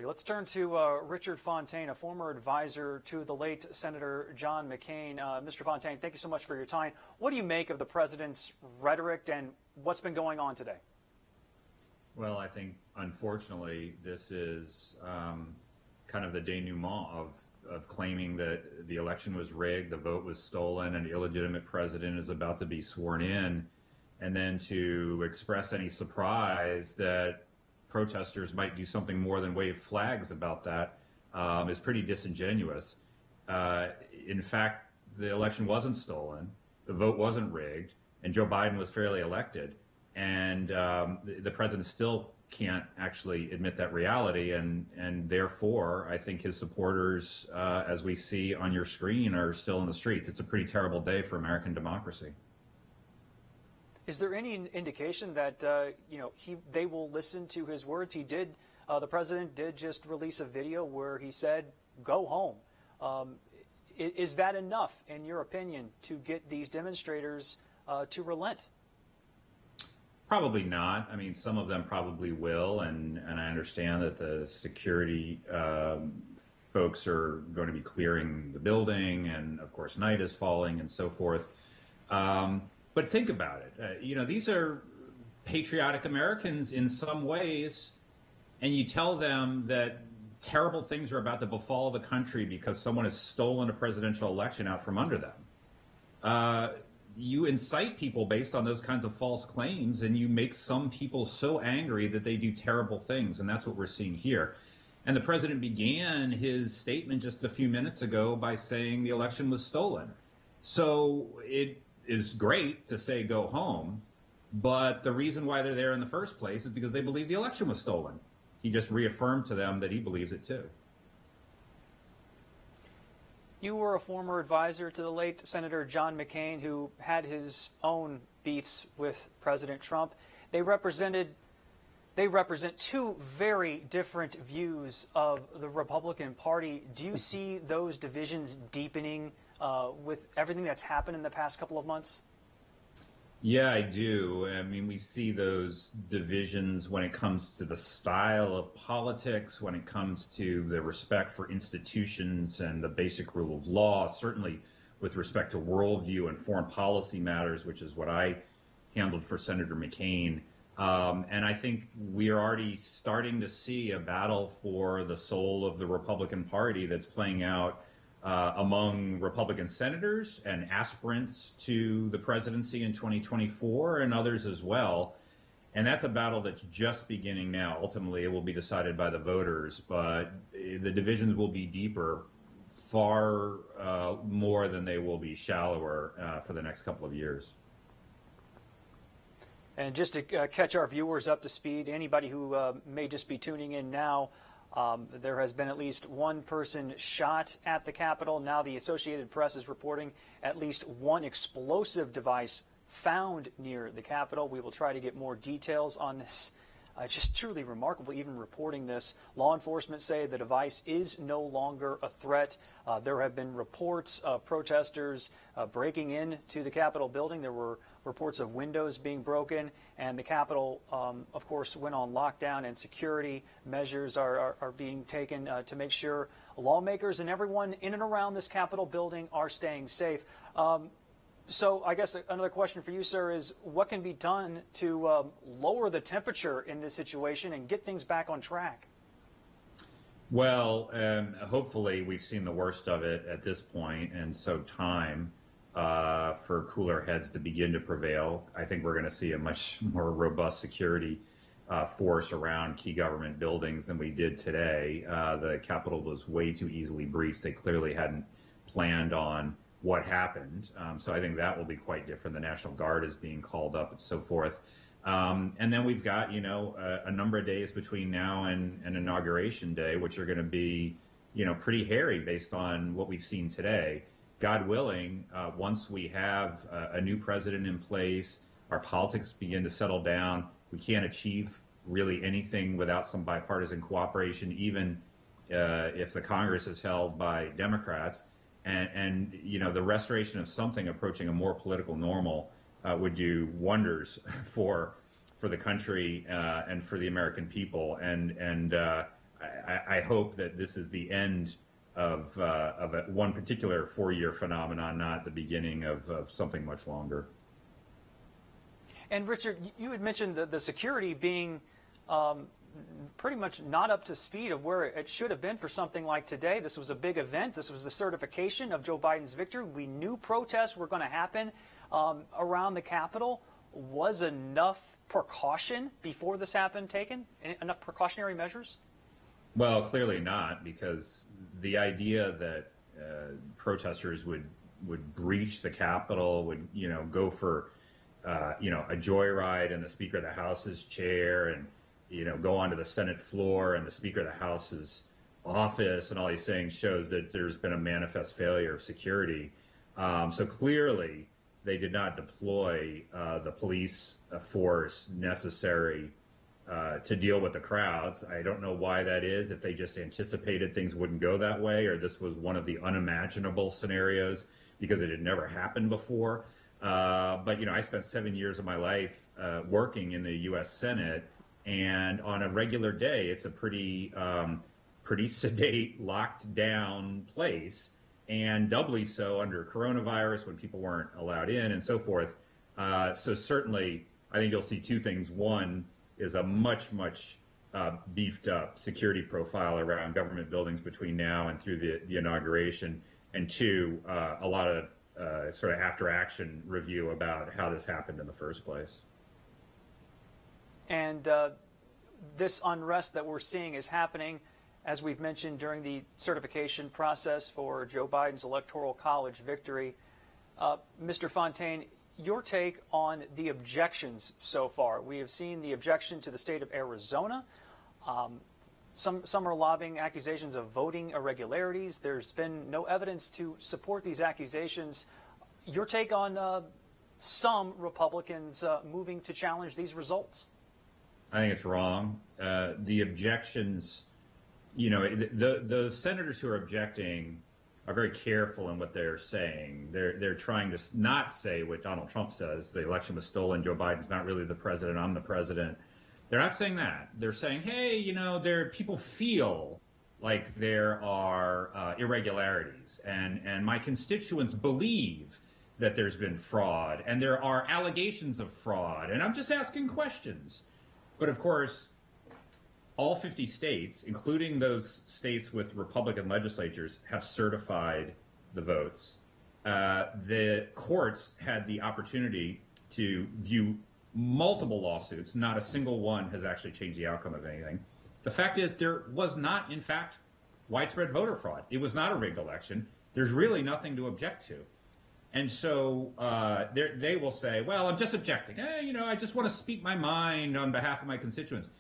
certainly. Let's turn to Richard Fontaine, a former advisor to the late Senator John McCain. Mr. Fontaine, thank you so much for your time. What do you make of the president's rhetoric and what's been going on today? Well, I think, unfortunately, this is kind of the denouement of claiming that the election was rigged, the vote was stolen, an illegitimate president is about to be sworn in, and then to express any surprise that protesters might do something more than wave flags about that is pretty disingenuous. In fact, the election wasn't stolen, the vote wasn't rigged, and Joe Biden was fairly elected. And the president still can't actually admit that reality, and therefore, I think his supporters, as we see on your screen, are still in the streets. It's a pretty terrible day for American democracy. Is there any indication that they will listen to his words? The president did just release a video where he said, "Go home." Is that enough, in your opinion, to get these demonstrators to relent? Probably not. I mean, some of them probably will, and I understand that the security folks are going to be clearing the building, and of course night is falling and so forth. But think about it. These are patriotic Americans in some ways, and you tell them that terrible things are about to befall the country because someone has stolen a presidential election out from under them. You incite people based on those kinds of false claims, and you make some people so angry that they do terrible things, and that's what we're seeing here. And the president began his statement just a few minutes ago by saying the election was stolen. So it is great to say go home, but the reason why they're there in the first place is because they believe the election was stolen. He just reaffirmed to them that he believes it too. You were a former advisor to the late Senator John McCain, who had his own beefs with President Trump. They represent two very different views of the Republican Party. Do you see those divisions deepening with everything that's happened in the past couple of months? Yeah, I do. I mean, we see those divisions when it comes to the style of politics, when it comes to the respect for institutions and the basic rule of law, certainly with respect to worldview and foreign policy matters, which is what I handled for Senator McCain. And I think we are already starting to see a battle for the soul of the Republican Party that's playing out among Republican senators and aspirants to the presidency in 2024 and others as well. And that's a battle that's just beginning now. Ultimately, it will be decided by the voters, but the divisions will be deeper, far more than they will be shallower for the next couple of years. And just to catch our viewers up to speed, anybody who may just be tuning in now, there has been at least one person shot at the Capitol. Now the Associated Press is reporting at least one explosive device found near the Capitol. We will try to get more details on this. Just truly remarkable, even reporting this. Law enforcement say the device is no longer a threat. There have been reports of protesters breaking into the Capitol building. There were reports of windows being broken, and the Capitol, of course, went on lockdown, and security measures are being taken to make sure lawmakers and everyone in and around this Capitol building are staying safe. So I guess another question for you, sir, is what can be done to lower the temperature in this situation and get things back on track? Well, hopefully we've seen the worst of it at this point, and so time for cooler heads to begin to prevail. I think we're going to see a much more robust security force around key government buildings than we did today. The Capitol was way too easily breached. They clearly hadn't planned on what happened. So I think that will be quite different. The National Guard is being called up and so forth. And then we've got, a number of days between now and Inauguration Day, which are going to be, pretty hairy based on what we've seen today. God willing, once we have a new president in place, our politics begin to settle down. We can't achieve really anything without some bipartisan cooperation, even if the Congress is held by Democrats. And the restoration of something approaching a more political normal would do wonders for the country and for the American people. And I hope that this is the end of one particular 4-year phenomenon, not the beginning of something much longer. And Richard, you had mentioned the security being pretty much not up to speed of where it should have been for something like today. This was a big event. This was the certification of Joe Biden's victory. We knew protests were going to happen around the Capitol. Was enough precaution before this happened taken? Enough precautionary measures? Well, clearly not, because the idea that protesters would breach the Capitol, would go for a joyride in the Speaker of the House's chair, and go onto the Senate floor and the Speaker of the House's office, and all these things shows that there's been a manifest failure of security. So clearly, they did not deploy the police force necessary to deal with the crowds. I don't know why that is, if they just anticipated things wouldn't go that way, or this was one of the unimaginable scenarios because it had never happened before. But I spent 7 years of my life working in the U.S. Senate, and on a regular day, it's a pretty sedate, locked down place, and doubly so under coronavirus when people weren't allowed in and so forth. So certainly, I think you'll see two things. One is a much beefed up security profile around government buildings between now and through the inauguration, and two, a lot of sort of after action review about how this happened in the first place. And this unrest that we're seeing is happening, as we've mentioned, during the certification process for Joe Biden's Electoral College victory. Mr. Fontaine, your take on the objections so far. We have seen the objection to the state of Arizona. Some are lobbying accusations of voting irregularities. There's been no evidence to support these accusations. Your take on some Republicans moving to challenge these results? I think it's wrong. The objections, the senators who are objecting are very careful in what they're saying. They're trying to not say what Donald Trump says: the election was stolen, Joe Biden's not really the president, I'm the president. They're not saying that. They're saying, hey, people feel like there are irregularities, and my constituents believe that there's been fraud, and there are allegations of fraud, and I'm just asking questions. But of course, all 50 states, including those states with Republican legislatures, have certified the votes. The courts had the opportunity to view multiple lawsuits. Not a single one has actually changed the outcome of anything. The fact is, there was not, in fact, widespread voter fraud. It was not a rigged election. There's really nothing to object to. And so they will say, well, I'm just objecting. I just want to speak my mind on behalf of my constituents.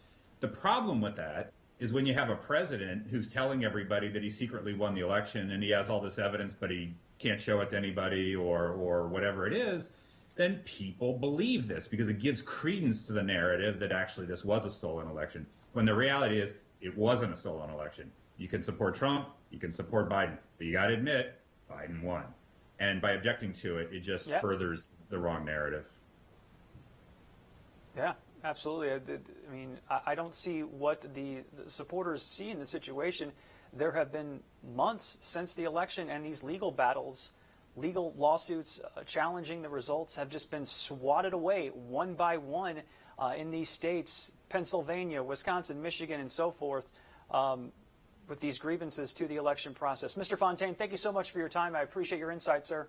The problem with that is when you have a president who's telling everybody that he secretly won the election and he has all this evidence, but he can't show it to anybody or whatever it is, then people believe this because it gives credence to the narrative that actually this was a stolen election, when the reality is it wasn't a stolen election. You can support Trump, you can support Biden, but you got to admit Biden won. And by objecting to it, it just furthers the wrong narrative. Yeah, absolutely. I mean, I don't see what the supporters see in the situation. There have been months since the election, and these legal battles, legal lawsuits challenging the results have just been swatted away one by one in these states, Pennsylvania, Wisconsin, Michigan, and so forth, with these grievances to the election process. Mr. Fontaine, thank you so much for your time. I appreciate your insight, sir.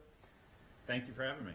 Thank you for having me.